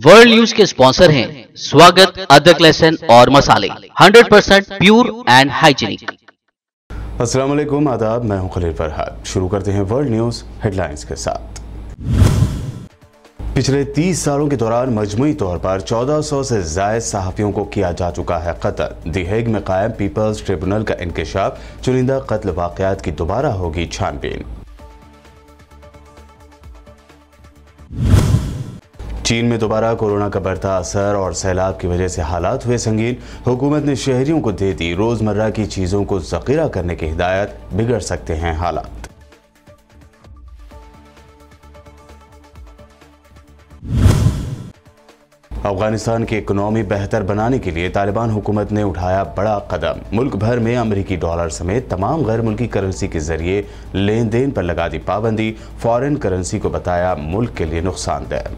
World news के sponsor हैं स्वागत, अदरक, लहसुन और मसाले 100% प्योर एंड हाइजीनिक। अस्सलाम वालेकुम, आदाब। मैं हूं खलील फरहाद। शुरू करते हैं वर्ल्ड न्यूज हेडलाइंस के साथ। पिछले 30 सालों के दौरान मजमूई तौर पर 1400 से जायद सहाफियों को किया जा चुका है कत्ल। दी हेग में कायम पीपल्स ट्रिब्यूनल का इंकशाफ, चुनिंदा कत्ल वाकयात की दोबारा होगी छानबीन। चीन में दोबारा कोरोना का बढ़ता असर और सैलाब की वजह से हालात हुए संगीन। हुकूमत ने शहरियों को दे दी रोजमर्रा की चीजों को जखीरा करने की हिदायत, बिगड़ सकते हैं हालात। अफगानिस्तान की इकोनॉमी बेहतर बनाने के लिए तालिबान हुकूमत ने उठाया बड़ा कदम। मुल्क भर में अमेरिकी डॉलर समेत तमाम गैर मुल्की करेंसी के जरिए लेन देन पर लगा दी पाबंदी। फॉरेन करेंसी को बताया मुल्क के लिए नुकसानदेह।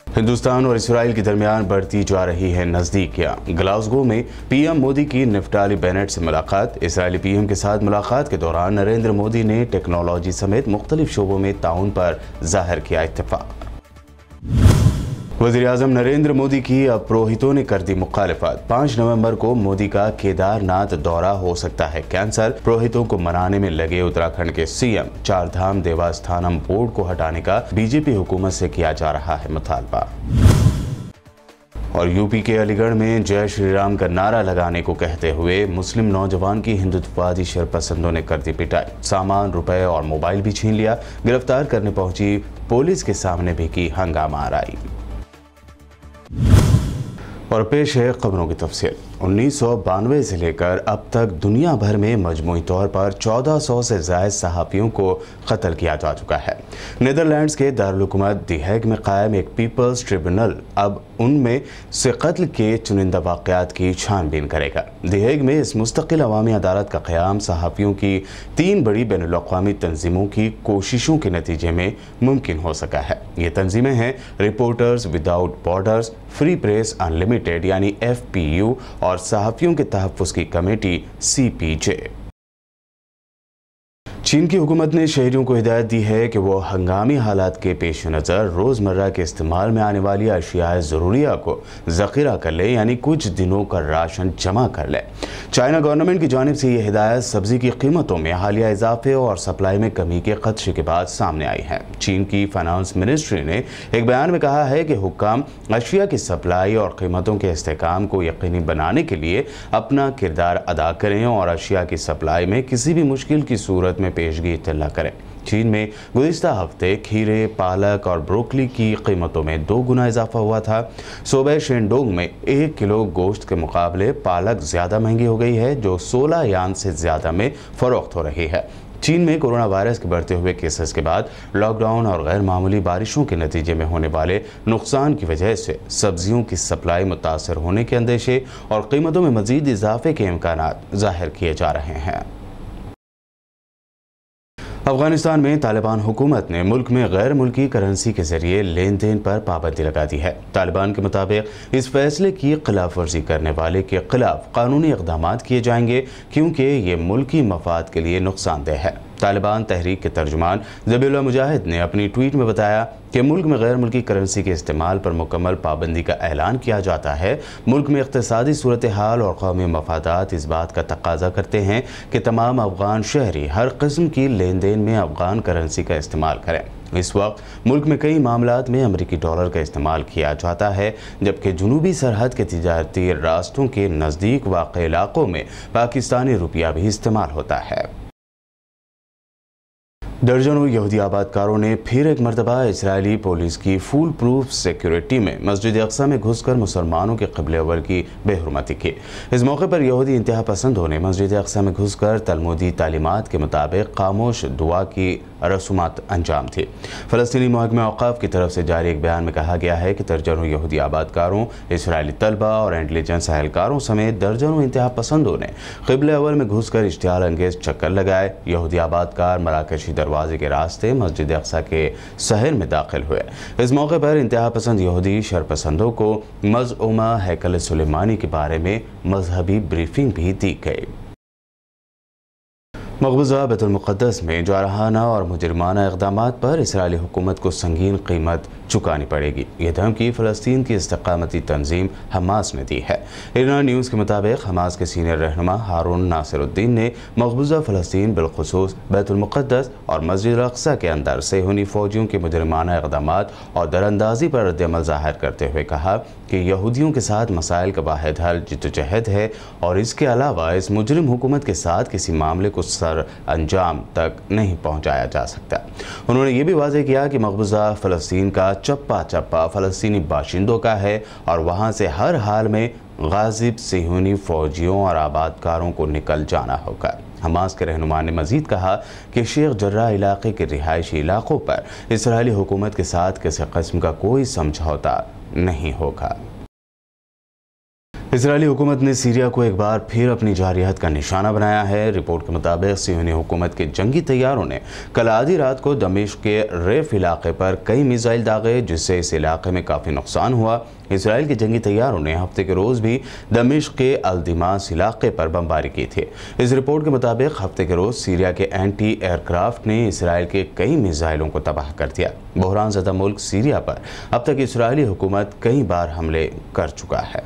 हिंदुस्तान और इसराइल के दरमियान बढ़ती जा रही है नजदीकियां। ग्लासगो में पीएम मोदी की नफ्ताली बेनेट से मुलाकात। इसराइली पीएम के साथ मुलाकात के दौरान नरेंद्र मोदी ने टेक्नोलॉजी समेत मुख्तलिफ शोबों में ताउन पर जाहिर किया इत्तेफाक। वज़ीर आज़म नरेंद्र मोदी की अब पुरोहितों ने कर दी मुखालिफत। 5 नवंबर को मोदी का केदारनाथ दौरा हो सकता है कैंसल। पुरोहितों को मनाने में लगे उत्तराखंड के सीएम। चारधाम देवस्थानम बोर्ड को हटाने का बीजेपी हुकूमत से किया जा रहा है मुतालबा। और यूपी के अलीगढ़ में जय श्री राम का नारा लगाने को कहते हुए मुस्लिम नौजवान की हिंदुत्ववादी शरपसंदों ने कर दी पिटाई। सामान, रुपए और मोबाइल भी छीन लिया। गिरफ्तार करने पहुंची पुलिस के सामने भी की हंगामा आराई। और पेश है खबरों की तफसील। 1992 से लेकर अब तक दुनिया भर में मजमूई तौर पर 1400 से ज़ायद सहाफ़ियों को कत्ल किया जा चुका है। नीदरलैंड्स के दारुल हुकूमत दी हेग में कायम एक पीपल्स ट्रिब्यूनल अब उनमें से कत्ल के चुनिंदा वाक़यात की छानबीन करेगा। दी हेग में इस मुस्तकिल अवामी अदालत का क़याम सहाफ़ियों की 3 बड़ी बैनुल-अक़वामी तंजीमों की कोशिशों के नतीजे में मुमकिन हो सका है। ये तंजीमें हैं reporters without borders, free press unlimited यानी FPU और सहाफ़ियों के तहफ़्फ़ुज़ की कमेटी CPJ। चीन की हुकूमत ने शहरियों को हिदायत दी है कि वो हंगामी हालात के पेश नज़र रोज़मर्रा के इस्तेमाल में आने वाली अशियाए ज़रूरिया को ज़ख़ीरा कर ले, यानी कुछ दिनों का राशन जमा कर ले। चाइना गवर्नमेंट की जानिब से ये हिदायत सब्ज़ी की कीमतों में हालिया इजाफे और सप्लाई में कमी के खदशे के बाद सामने आई है। चीन की फाइनेंस मिनिस्ट्री ने एक बयान में कहा है कि हुक्काम अशिया की सप्लाई और कीमतों के इस्तेहकाम को यकीनी बनाने के लिए अपना किरदार अदा करें और अशिया की सप्लाई में किसी भी मुश्किल की सूरत में पेशगी इत्तला करें। चीन में गुज़िश्ता हफ्ते खीरे, पालक और ब्रोकली की कीमतों में 2 गुना इजाफा हुआ था। सूबे शेंडोंग में 1 किलो गोश्त के मुकाबले पालक ज़्यादा महंगी हो गई है, जो 16 यान से ज़्यादा में फ़रोख्त हो रही है। चीन में कोरोना वायरस के बढ़ते हुए केसेस के बाद लॉकडाउन और गैर मामूली बारिशों के नतीजे में होने वाले नुकसान की वजह से सब्जियों की सप्लाई मुतासर होने के अंदेशे और कीमतों में मज़ीद इजाफे के इम्कानात ज़ाहिर किए जा रहे हैं। अफगानिस्तान में तालिबान हुकूमत ने मुल्क में गैर मुल्की करेंसी के जरिए लेन देन पर पाबंदी लगा दी है। तालिबान के मुताबिक इस फैसले की खिलाफ वर्जी करने वाले के खिलाफ कानूनी इक़दाम किए जाएंगे, क्योंकि ये मुल्की मफाद के लिए नुकसानदेह है। तालिबान तहरीक के तर्जुमान ज़बीहुल्लाह मुजाहिद ने अपनी ट्वीट में बताया कि मुल्क में गैर मुल्की करेंसी के इस्तेमाल पर मुकम्मल पाबंदी का ऐलान किया जाता है। मुल्क में इक़्तिसादी सूरत हाल और कौमी मफादात इस बात का तकाजा करते हैं कि तमाम अफगान शहरी हर किस्म की लेन देन में अफगान करेंसी का इस्तेमाल करें। इस वक्त मुल्क में कई मामलात में अमेरिकी डॉलर का इस्तेमाल किया जाता है, जबकि जुनूबी सरहद के तिजारती रास्तों के नज़दीक वाक़े इलाकों में पाकिस्तानी रुपया भी इस्तेमाल होता है। दर्जनों यहूदी आबादकारों ने फिर एक मरतबा इसराइली पुलिस की फुल प्रूफ सिक्योरिटी में मस्जिद अक्सा में घुसकर मुसलमानों के क़िबले अव्वल की बेहुरमती की। इस मौके पर यहूदी इंतहा पसंदों ने मस्जिद अक्सा में घुसकर तलमुदी तालीमात के मुताबिक खामोश दुआ की रसूमात अंजाम थी। फ़लस्तीनी महकमा औक़ाफ़ की तरफ से जारी एक बयान में कहा गया है कि दर्जनों यहूदी आबादकारों, इसराइली तलबा और इंटेलिजेंस एहलकारों समेत दर्जनों इंतहा पसंदों ने क़िबले अव्वल में घुसकर इश्तियाल अंगेज़ चक्कर लगाए। यहूदी आबादकार मराकशी दरवाजे के रास्ते मस्जिद अक्सा के शहर में दाखिल हुए। इस मौके पर इंतहा पसंद यहूदी शरपसंदों को मज़ऊमा हैकल सुलेमानी के बारे में मजहबी ब्रीफिंग भी दी गई। मकबूजा बैतुल मुक़द्दस में जारहाना और मुजरिमाना इक़दामात पर इसराइली हुकूमत को संगीन कीमत चुकानी पड़ेगी। ये धमकी फ़लस्तीन की इस्तिक़ामती तंजीम हमास ने दी है। इरना न्यूज़ के मुताबिक हमास के सीनियर रहनुमा हारून नासिरुद्दीन ने मकबूजा फ़लस्तीन बिलखुसूस बैतुल मुक़द्दस और मस्जिद अल-अक़सा के अंदर सेहूनी फ़ौजियों के मुजरिमाना इक़दामात और दरअंदाज़ी पर रद्द-ए-अमल ज़ाहिर करते हुए कहा कि यहूदियों के साथ मसाइल का वाहिद हल जिद्दोजहद है और इसके अलावा इस मुजरिम हुकूमत के साथ किसी मामले को सर अंजाम तक नहीं पहुँचाया जा सकता। उन्होंने ये भी वाज़ेह किया कि मकबूजा फ़लस्तीन का चप्पा चप्पा फ़लस्तीनी बाशिंदों का है और वहाँ से हर हाल में गाज़िब सेहूनी फ़ौजियों और आबादकारों को निकल जाना होगा। हमास के रहनुमा ने मजीद कहा कि शेख जर्राह इलाके के रिहायशी इलाकों पर इसराइली हुकूमत के साथ किसी किस्म का कोई समझौता नहीं होगा। इसराइली हुकूमत ने सीरिया को एक बार फिर अपनी जारहियत का निशाना बनाया है। रिपोर्ट के मुताबिक सियोनी हुकूमत के जंगी तैयारों ने कल आधी रात को दमिश्क के रेफ इलाके पर कई मिसाइल दागे, जिससे इस इलाके में काफ़ी नुकसान हुआ। इसराइल के जंगी तैयारों ने हफ्ते के रोज़ भी दमिश्क के अल-दिमास इलाके पर बमबारी की थी। इस रिपोर्ट के मुताबिक हफ्ते के रोज़ सीरिया के एंटी एयरक्राफ्ट ने इसराइल के कई मिसाइलों को तबाह कर दिया। बहरान ज़दा मुल्क सीरिया पर अब तक इसराइली हुकूमत कई बार हमले कर चुका है।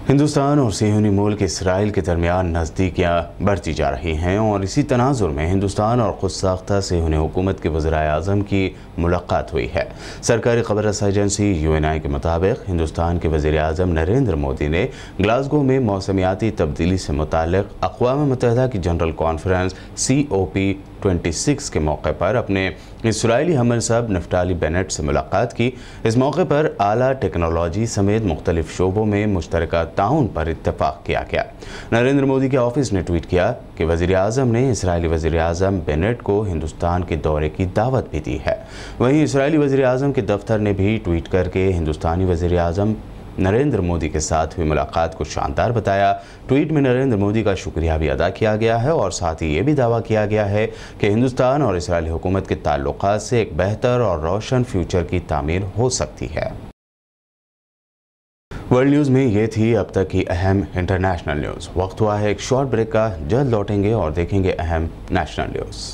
हिंदुस्तान और सेहूनी मुल्क इसराइल के दरमियान नज़दीकियाँ बढ़ती जा रही हैं और इसी तनाजुर में हिंदुस्तान और खुद साख्ता सेहूनी हुकूमत के वज़ीर-ए-आज़म की मुलाकात हुई है। सरकारी खबर रसाई एजेंसी UNI के मुताबिक हिंदुस्तान के वज़ीर-ए-आज़म नरेंद्र मोदी ने ग्लासगो में मौसमियाती तब्दीली से मुताल्लिक़ अक़वाम मुत्तहिदा की जनरल कॉन्फ्रेंस COP26 के मौके पर अपने इसराइली हमसब नफ्ताली बेनेट से मुलाकात की। इस मौके पर आला टेक्नोलॉजी समेत मुख्तलिफ शोबों में मुश्तरका ताउन पर इत्तफाक किया गया। नरेंद्र मोदी के ऑफिस ने ट्वीट किया कि वज़ीर-ए-आज़म ने इसराइली वज़ीर-ए-आज़म बेनेट को हिंदुस्तान के दौरे की दावत भी दी है। वहीं इसराइली वज़ीर-ए-आज़म के दफ्तर ने भी ट्वीट करके हिंदुस्तानी वज़ीर-ए-आज़म नरेंद्र मोदी के साथ हुई मुलाकात को शानदार बताया। ट्वीट में नरेंद्र मोदी का शुक्रिया भी अदा किया गया है और साथ ही ये भी दावा किया गया है कि हिंदुस्तान और इसराइली हुकूमत के ताल्लुकात से एक बेहतर और रोशन फ्यूचर की तामीर हो सकती है। वर्ल्ड न्यूज़ में ये थी अब तक की अहम इंटरनेशनल न्यूज़। वक्त हुआ है एक शॉर्ट ब्रेक का। जल्द लौटेंगे और देखेंगे अहम नेशनल न्यूज़।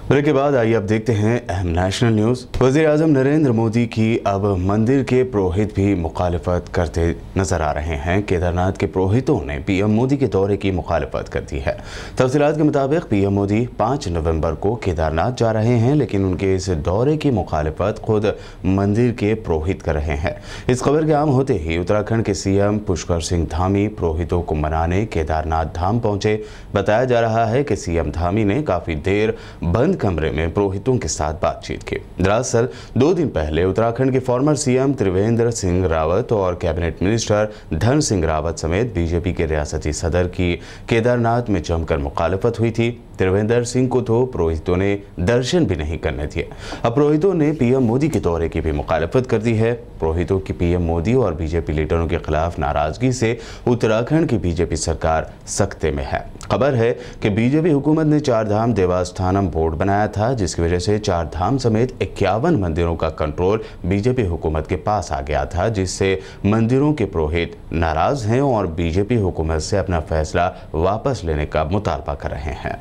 ब्रेक के बाद आइए अब देखते हैं अहम नेशनल न्यूज़। वज़ीर-ए-आज़म नरेंद्र मोदी की अब मंदिर के पुरोहित भी मुखालिफत करते नजर आ रहे हैं। केदारनाथ के पुरोहितों ने PM मोदी के दौरे की मुखालिफत कर दी है। तफसीलात के मुताबिक PM मोदी 5 नवंबर को केदारनाथ जा रहे हैं, लेकिन उनके इस दौरे की मुखालिफत खुद मंदिर के पुरोहित कर रहे हैं। इस खबर के आम होते ही उत्तराखंड के CM पुष्कर सिंह धामी पुरोहितों को मनाने केदारनाथ धाम पहुंचे। बताया जा रहा है कि CM धामी ने काफ़ी देर बंद कमरे में पुरोहितों के साथ बातचीत की। दरअसल 2 दिन पहले उत्तराखंड के फॉर्मर CM त्रिवेंद्र सिंह रावत और कैबिनेट मिनिस्टर धन सिंह रावत समेत BJP के रियासती सदर की केदारनाथ में जमकर मुखालिफत हुई थी। त्रिवेंद्र सिंह को तो पुरोहितों ने दर्शन भी नहीं करने दिए। अब पुरोहितों ने PM मोदी के दौरे की भी मुखालिफत कर दी है। पुरोहितों की PM मोदी और BJP लीडरों के खिलाफ नाराजगी से उत्तराखंड की BJP सरकार सख्ते में है। खबर है कि BJP हुकूमत ने 4 धाम देवस्थानम बोर्ड बनाया था, जिसकी वजह से 4 धाम समेत 51 मंदिरों का कंट्रोल BJP हुकूमत के पास आ गया था, जिससे मंदिरों के पुरोहित नाराज हैं और BJP हुकूमत से अपना फैसला वापस लेने का मुतालबा कर रहे हैं।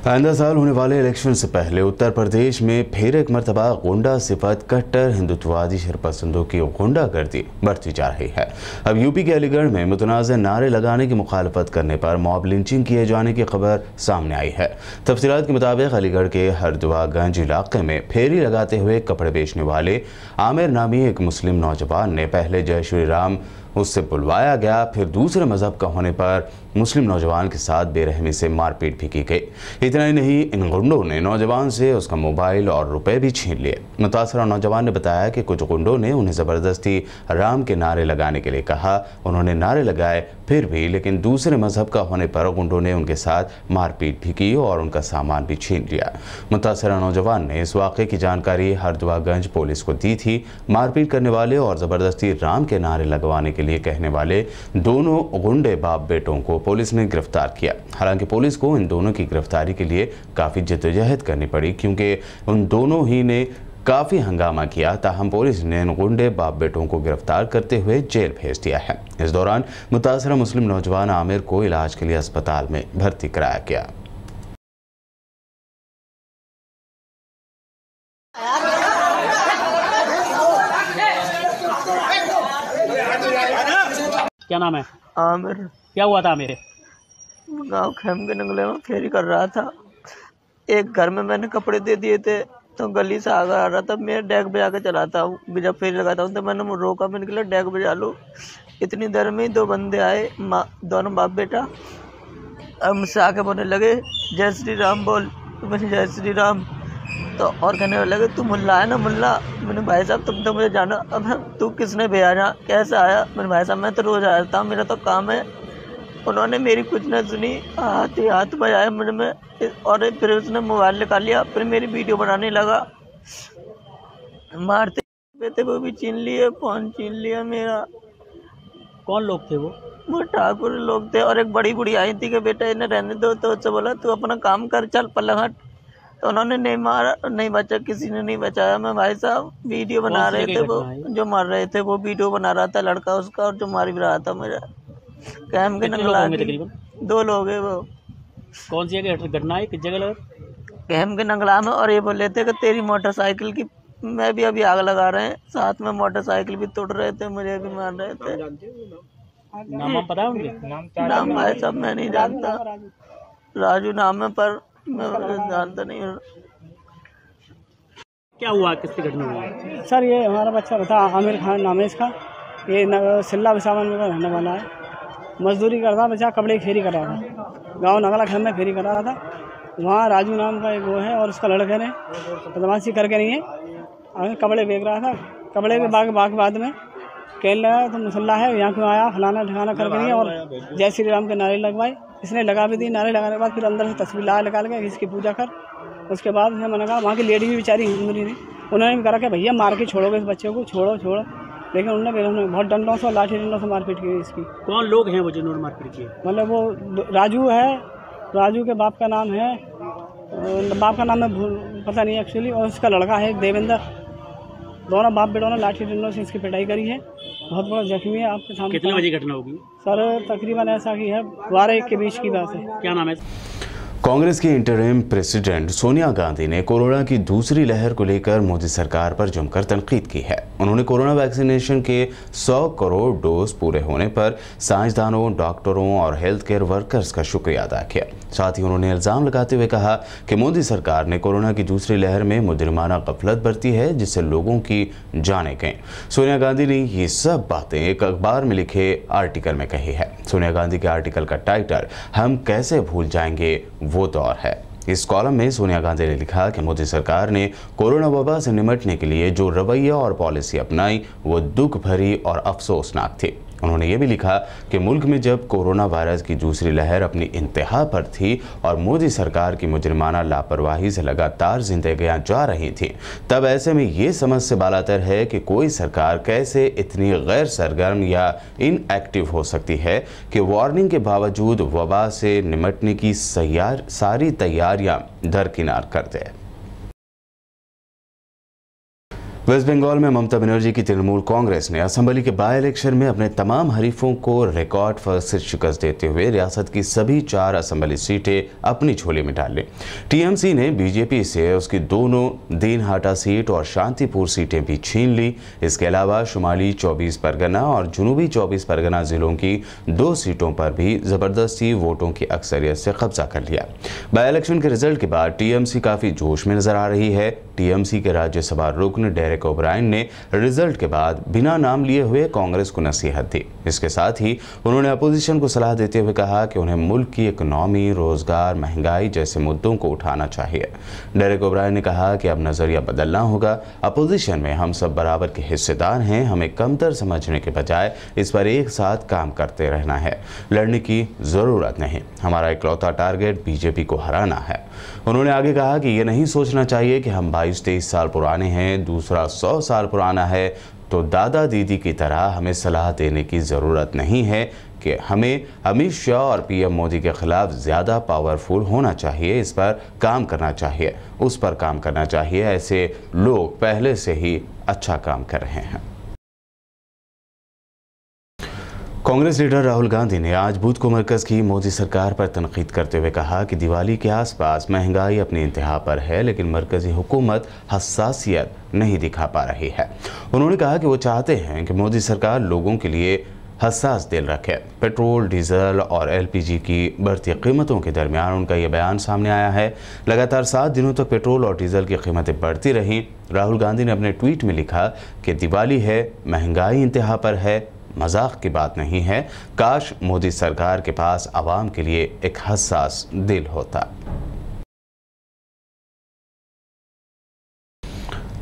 आइंदा साल होने वाले इलेक्शन से पहले उत्तर प्रदेश में फिर एक मरतबा गुंडा सिफत कट्टर हिंदुत्ववादी शरपसंदों की गुंडागर्दी बढ़ती जा रही है। अब यूपी के अलीगढ़ में मुतनाज़ नारे लगाने की मुखालफत करने पर मॉब लिंचिंग किए जाने की खबर सामने आई है। तफसीलात के मुताबिक अलीगढ़ के हरदुआगंज इलाके में फेरी लगाते हुए कपड़े बेचने वाले आमिर नामी एक मुस्लिम नौजवान ने पहले जय श्री राम उससे बुलवाया गया। फिर दूसरे मजहब का होने पर मुस्लिम नौजवान के साथ बेरहमी से मारपीट भी की गई। इतना ही नहीं, इन गुंडों ने नौजवान से उसका मोबाइल और रुपए भी छीन लिए। मुतासरा नौजवान ने बताया कि कुछ गुंडों ने उन्हें ज़बरदस्ती राम के नारे लगाने के लिए कहा। उन्होंने नारे लगाए फिर भी, लेकिन दूसरे मजहब का होने पर गुंडों ने उनके साथ मारपीट भी की और उनका सामान भी छीन लिया। मुतासरा नौजवान ने इस वाक़े की जानकारी हरदुआगंज पुलिस को दी थी। मारपीट करने वाले और ज़बरदस्ती राम के नारे लगवाने के लिए कहने वाले दोनों गुंडे बाप बेटों को पुलिस ने गिरफ्तार किया। हालांकि पुलिस को इन दोनों की गिरफ्तारी के लिए काफ़ी जद्दोजहद करनी पड़ी, क्योंकि उन दोनों ही ने काफ़ी हंगामा किया। ताहम पुलिस ने इन गुंडे बाप बेटों को गिरफ्तार करते हुए जेल भेज दिया है। इस दौरान मुतासरा मुस्लिम नौजवान आमिर को इलाज के लिए अस्पताल में भर्ती कराया गया। क्या नाम है? आमिर। क्या हुआ था आमिर? गाँव खेम के नंगले में फेरी कर रहा था। एक घर में मैंने कपड़े दे दिए थे, तो गली से आगे आ रहा था। मैं डेक बजा के चलाता हूँ, जब फेरी लगाता हूँ तो मैंने रोका, मैंने कहा डेक बजा लो। इतनी देर में ही दो बंदे आए, दोनों बाप बेटा। अब मुझसे आके बोलने लगे जय श्री राम बोल। तो मैंने जय श्री राम, तो और कहने लगे तू मुल्ला है ना मुल्ला। मैंने भाई साहब तुम तो मुझे जाना। अब तू किसने भेजा, कैसे आया? मैंने भाई साहब मैं तो रोज़ आया था, मेरा तो काम है। उन्होंने मेरी कुछ न सुनी, हाथ बजाया मुझ में और फिर उसने मोबाइल निकाल लिया। फिर मेरी वीडियो बनाने लगा। मारते थे वो भी छीन लिए, फ़ोन छीन लिया मेरा। कौन लोग थे वो? वो ठाकुर लोग थे। और एक बड़ी बुढ़ी आई थी कि बेटा इन्हें रहने दो, तो उससे बोला तू अपना काम कर, चल पलंग हट। तो उन्होंने नहीं मारा, नहीं बचा, किसी ने नहीं बचाया। मैं भाई साहब वीडियो बना रहे थे, वो जो मार रहे थे वो वीडियो बना रहा था लड़का उसका, और जो मार भी रहा था मुझे। कैम के नंगला दो लोग है वो। कौन सी जगह घटना है, किस जगह लगा? कैम के नंगला में। और ये बोले थे कि तेरी मोटरसाइकिल की मैं भी अभी आग लगा रहे हैं। साथ में मोटरसाइकिल भी तोड़ रहे थे, मुझे भी मार रहे थे। नाम पता है उनके? नाम भाई साहब मैं नहीं जानता, राजू नाम है, पर मैं जानता नहीं हूँ। क्या हुआ, किसकी घटना हुई? सर ये हमारा बच्चा था, आमिर खान नाम है इसका। ये सिल्ला विसावन में रहने वाला है। मजदूरी करता, बच्चा कपड़े की फेरी कर रहा था। गांव नगला घर में फेरी कर रहा था। वहाँ राजू नाम का एक वो है और उसका लड़के ने बदमाशी करके नहीं है, आगे कपड़े बेच रहा था। कपड़े के बाद में कहने लगा तो मुसल्ला है, यहाँ क्यों आया, फलाना ठिकाना करके नहीं है। और जय श्री राम के नारे लगवाए, इसने लगा भी दी। नारे लगाने के बाद फिर अंदर से तस्वीर ला निकाल के इसकी पूजा कर। उसके बाद मैंने कहा, वहाँ की लेडी भी बेचारी हिंदू थी, उन्होंने भी कहा कि भैया मार के छोड़ोगे इस बच्चे को, छोड़ो। लेकिन उन्होंने बहुत डंडों से, लाठी डंडों से मारपीट की इसकी। कौन लोग हैं वो जिन्होंने मारपीट की? मतलब वो राजू है, राजू के बाप का नाम है, बाप का नाम है पता नहीं एक्चुअली, और उसका लड़का है देवेंद्र। दोनों बाप बेटों ने लाठी डंडों से इसकी पिटाई करी है। बहुत बड़ा जख्मी है आपके सामने। कितने बजे घटना होगी? सर तकरीबन ऐसा की है 12-1 के बीच की बात है। क्या नाम है? कांग्रेस की इंटरिम प्रेसिडेंट सोनिया गांधी ने कोरोना की दूसरी लहर को लेकर मोदी सरकार पर जमकर तनकीद की है। उन्होंने कोरोना वैक्सीनेशन के 100 करोड़ डोज पूरे होने पर साइंसदानों, डॉक्टरों और हेल्थ केयर वर्कर्स का शुक्रिया अदा किया। साथ ही उन्होंने इल्ज़ाम लगाते हुए कहा कि मोदी सरकार ने कोरोना की दूसरी लहर में मुजरिमाना गफलत बरती है, जिससे लोगों की जानें गईं। सोनिया गांधी ने ये सब बातें एक अखबार में लिखे आर्टिकल में कही है। सोनिया गांधी के आर्टिकल का टाइटल हम कैसे भूल जाएंगे वो दौर है। इस कॉलम में सोनिया गांधी ने लिखा कि मोदी सरकार ने कोरोना वबा से निपटने के लिए जो रवैया और पॉलिसी अपनाई वो दुख भरी और अफसोसनाक थी। उन्होंने ये भी लिखा कि मुल्क में जब कोरोना वायरस की दूसरी लहर अपनी इंतहा पर थी और मोदी सरकार की मुजरिमाना लापरवाही से लगातार जिंदगियां जा रही थीं, तब ऐसे में ये समझ से बालातर है कि कोई सरकार कैसे इतनी गैर सरगर्म या इनएक्टिव हो सकती है कि वार्निंग के बावजूद वबा से निपटने की सारी तैयारियां दरकिनार कर दे। वेस्ट बंगाल में ममता बनर्जी की तृणमूल कांग्रेस ने असेंबली के बाय इलेक्शन में अपने तमाम हरीफों को रिकॉर्ड फर्स्ट से शिकस्त देते हुए रियासत की सभी 4 असेंबली सीटें अपनी झोली में डाल ली। टीएमसी ने बीजेपी से उसकी दोनों दीनहाटा सीट और शांतिपुर सीटें भी छीन ली। इसके अलावा शुमाली 24 परगना और जुनूबी 24 परगना जिलों की 2 सीटों पर भी जबरदस्ती वोटों की अक्सरियत से कब्जा कर लिया। बाय इलेक्शन के रिजल्ट के बाद टीएमसी काफ़ी जोश में नजर आ रही है। टीएमसी के राज्यसभा रुकन डेरेक डेरेक ओब्रायन ने रिजल्ट के बाद बिना नाम लिए हुए कांग्रेस को नसीहत दी। इसके साथ ही उन्होंने अपोजिशन को सलाह देते हुए कहा कि उन्हें मुल्क की इकोनॉमी, रोजगार, महंगाई जैसे मुद्दों को उठाना चाहिए। डेरेक ओब्रायन ने कहा कि अब नजरिया बदलना होगा। अपोजिशन में हम सब बराबर के हिस्सेदार हैं, हमें कमतर समझने के बजाय इस पर एक साथ काम करते रहना है। लड़ने की जरूरत नहीं, हमारा इकलौता टारगेट बीजेपी को हराना है। उन्होंने आगे कहा कि यह नहीं सोचना चाहिए कि हम 22-23 साल पुराने हैं, दूसरा 100 साल पुराना है, तो दादा दीदी की तरह हमें सलाह देने की ज़रूरत नहीं है कि हमें अमित शाह और पीएम मोदी के खिलाफ ज़्यादा पावरफुल होना चाहिए। इस पर काम करना चाहिए, उस पर काम करना चाहिए। ऐसे लोग पहले से ही अच्छा काम कर रहे हैं। कांग्रेस लीडर राहुल गांधी ने आज बुध को मरकज़ की मोदी सरकार पर तनकीद करते हुए कहा कि दिवाली के आसपास महंगाई अपनी इंतहा पर है, लेकिन मरकज़ी हुकूमत हसासियत नहीं दिखा पा रही है। उन्होंने कहा कि वो चाहते हैं कि मोदी सरकार लोगों के लिए हसास दिल रखे। पेट्रोल, डीजल और एलपीजी की बढ़ती कीमतों के दरमियान उनका यह बयान सामने आया है। लगातार 7 दिनों तक पेट्रोल और डीजल की कीमतें बढ़ती रहीं। राहुल गांधी ने अपने ट्वीट में लिखा कि दिवाली है, महंगाई इंतहा पर है, मजाक की बात नहीं है। काश मोदी सरकार के पास आवाम के लिए एक हसास दिल होता।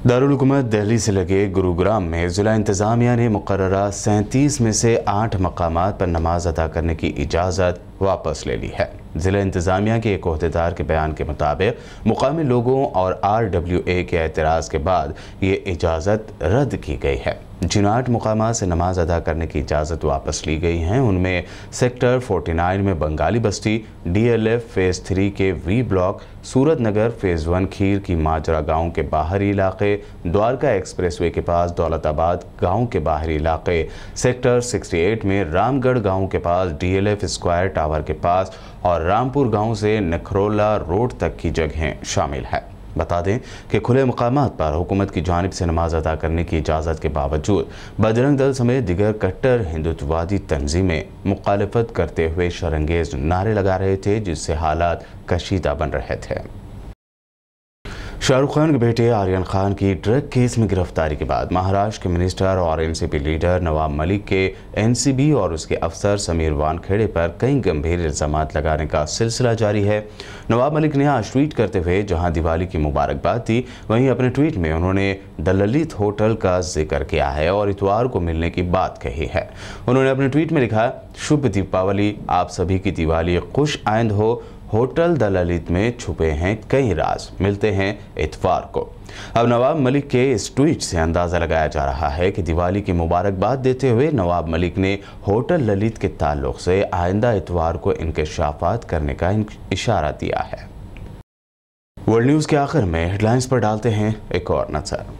दारुल हुकूमत दिल्ली से लगे गुरुग्राम में ज़िला इंतज़ामिया ने मुकर्ररा 37 में से 8 मकामात पर नमाज अदा करने की इजाज़त वापस ले ली है। ज़िला इंतज़ामिया के एक ओहदेदार के बयान के मुताबिक मुकामी लोगों और RWA के एतराज़ के बाद ये इजाज़त रद्द की गई है। जिन 8 मुकामात से नमाज अदा करने की इजाज़त वापस ली गई हैं उनमें सेक्टर 49 में बंगाली बस्ती, DLF फेज़ 3 के V ब्लॉक, सूरत नगर फेज़ 1 खीर की माजरा गाँव के बाहरी इलाके, द्वारका एक्सप्रेसवे के पास दौलताबाद गाँव के बाहरी इलाके, सेक्टर 68 में रामगढ़ गाँव के पास DLF स्क्वायर टावर के पास और रामपुर गाँव से नखरोला रोड तक की जगहें शामिल है। बता दें कि खुले मकामात पर हुकूमत की जानिब से नमाज अदा करने की इजाज़त के बावजूद बजरंग दल समेत दिगर कट्टर हिंदुत्ववादी तंजीमें मुखालिफत करते हुए शरंगेज नारे लगा रहे थे, जिससे हालात कशीदा बन रहे थे। शाहरुख खान के बेटे आर्यन खान की ड्रग केस में गिरफ्तारी के बाद महाराष्ट्र के मिनिस्टर और एनसीपी लीडर नवाब मलिक के एनसीबी और उसके अफसर समीर वानखेड़े पर कई गंभीर इल्ज़ामात लगाने का सिलसिला जारी है। नवाब मलिक ने आज ट्वीट करते हुए जहां दिवाली की मुबारकबाद दी, वहीं अपने ट्वीट में उन्होंने द ललित होटल का जिक्र किया है और इतवार को मिलने की बात कही है। उन्होंने अपने ट्वीट में लिखा, शुभ दीपावली, आप सभी की दिवाली खुश आइंद हो। होटल द ललित में छुपे हैं कई राज, मिलते हैं इतवार को। अब नवाब मलिक के इस ट्वीट से अंदाज़ा लगाया जा रहा है कि दिवाली की मुबारकबाद देते हुए नवाब मलिक ने होटल ललित के ताल्लुक से आइंदा इतवार को इंकशाफात करने का इशारा दिया है। वर्ल्ड न्यूज़ के आखिर में हेडलाइंस पर डालते हैं एक और नजर।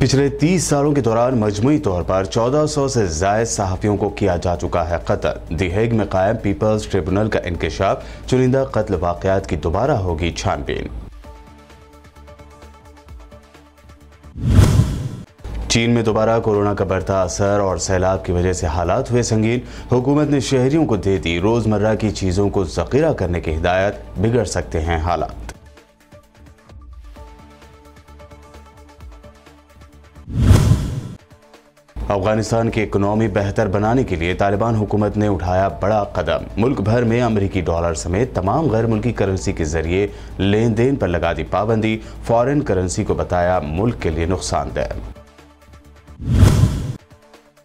पिछले 30 सालों के दौरान मजमूई तौर पर 1400 से ज़ायद सहाफ़ियों को किया जा चुका है कत्ल। दी हेग में कायम पीपल्स ट्रिब्यूनल का इंकशाफ, चुनिंदा कत्ल वाक़यात की दोबारा होगी छानबीन। चीन में दोबारा कोरोना का बढ़ता असर और सैलाब की वजह से हालात हुए संगीन। हुकूमत ने शहरियों को दे दी रोज़मर्रा की चीज़ों को ज़ख़ीरा करने की हिदायत, बिगड़ सकते हैं हालात। अफगानिस्तान की इकोनॉमी बेहतर बनाने के लिए तालिबान हुकूमत ने उठाया बड़ा कदम। मुल्क भर में अमेरिकी डॉलर समेत तमाम गैर मुल्की करेंसी के जरिए लेन देन पर लगा दी पाबंदी। फॉरेन करेंसी को बताया मुल्क के लिए नुकसानदेह।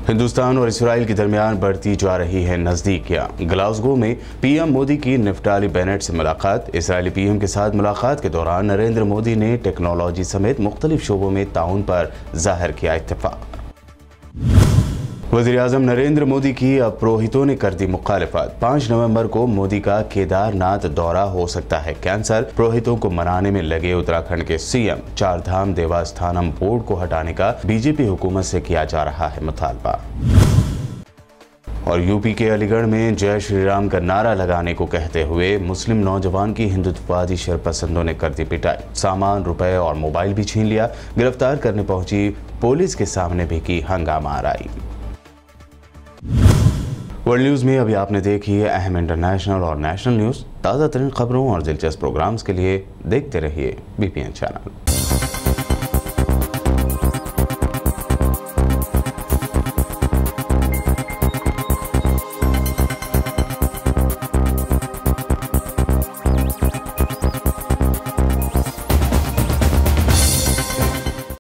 हिंदुस्तान और इसराइल के दरमियान बढ़ती जा रही है नज़दीकियाँ। ग्लासगो में पीएम मोदी की निफ्टाली बेनेट से मुलाकात। इसराइली पीएम के साथ मुलाकात के दौरान नरेंद्र मोदी ने टेक्नोलॉजी समेत मुख्तलिफ शोबों में ताउन पर जाहिर किया इत्तेफाक। वज़ीर-ए-आज़म नरेंद्र मोदी की अब पुरोहितों ने कर दी मुखालिफत। 5 नवंबर को मोदी का केदारनाथ दौरा हो सकता है कैंसर। पुरोहितों को मनाने में लगे उत्तराखंड के सीएम। 4 धाम देवस्थानम बोर्ड को हटाने का बीजेपी हुकूमत से किया जा रहा है मुतालबा। और यूपी के अलीगढ़ में जय श्री राम का नारा लगाने को कहते हुए मुस्लिम नौजवान की हिंदुत्ववादी शरपसंदों ने कर दी पिटाई। सामान, रुपए और मोबाइल भी छीन लिया। गिरफ्तार करने पहुंची पुलिस के सामने भी की हंगामा आराई। वर्ल्ड न्यूज़ में अभी आपने देखी है अहम इंटरनेशनल और नेशनल न्यूज़। ताज़ा तरीन खबरों और दिलचस्प प्रोग्राम्स के लिए देखते रहिए BPN चैनल।